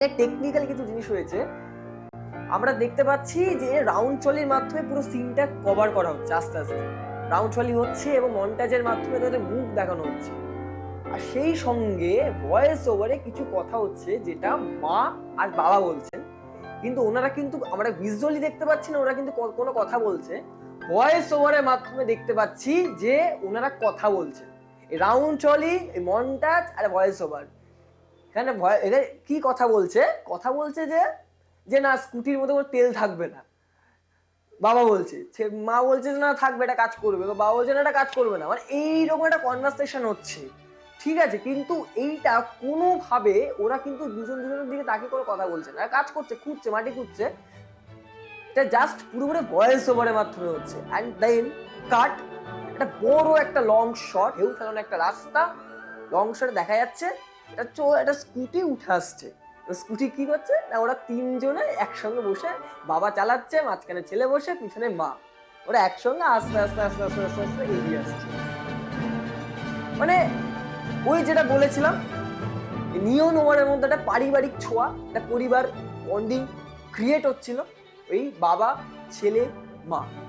Technical কিছু জিনিস হয়েছে। আমরা দেখতে পাচ্ছি যে রাউন্ড চলির মাধ্যমে পুরো সিনটা কভার করা হচ্ছে আস্তে আস্তে। রাউন্ড চলি হচ্ছে এবং মন্টাজের মাধ্যমে তাদের মুখ দেখানো হচ্ছে। আর সেই সঙ্গে ভয়েস ওভারে কিছু কথা হচ্ছে যেটা মা আর বাবা বলছেন, কিন্তু ওনারা কিন্তু আমরা ভিজুয়ালি দেখতে পাচ্ছি না ওরা কিন্তু কোনো কথা বলছে। ভয়েস ওভারের মাধ্যমে দেখতে পাচ্ছি যে ওনারা কথা বলছে। রাউন্ড চলি, মন্টাজ আর ভয়েস ওভার, এখানে এদের কি কথা বলছে? কথা বলছে যে যে না স্কুটির মধ্যে কোনো তেল থাকবে না। বাবা বলছে, মা বলছে যে না থাকবে, এটা কাজ করবে, বাবা বলছে না এটা কাজ করবে না। মানে এইরকম একটা কনভারসেশন হচ্ছে, ঠিক আছে? কিন্তু এইটা কোনোভাবে ওরা কিন্তু দুজন দুজনের দিকে তাকিয়ে করে কথা বলছে না, কাজ করছে, খুঁজছে, মাটি খুঁজছে। এটা জাস্ট পুরোপুরি ভয়েস ওভারের মাধ্যমে হচ্ছে। অ্যান্ড দেন কাট, একটা বড় একটা লং শট, ঢেউ খেলানো একটা রাস্তা, লং শটে দেখা যাচ্ছে একটা স্কুটি উঠে আসছে। স্কুটি কি করছে না, ওরা তিনজনে একসঙ্গে বসে, বাবা চালাচ্ছে, মাঝখানে ছেলে বসে, পিছনে মা, ওরা একসঙ্গে আস্তে আস্তে আস্তে আস্তে আস্তে আস্তে এগিয়ে আসছে। মানে ওই যেটা বলেছিলাম, নিয়ন ওভারের মধ্যে একটা পারিবারিক ছোঁয়া, একটা পরিবার বন্ডিং ক্রিয়েট হচ্ছিল, ওই বাবা, ছেলে, মা।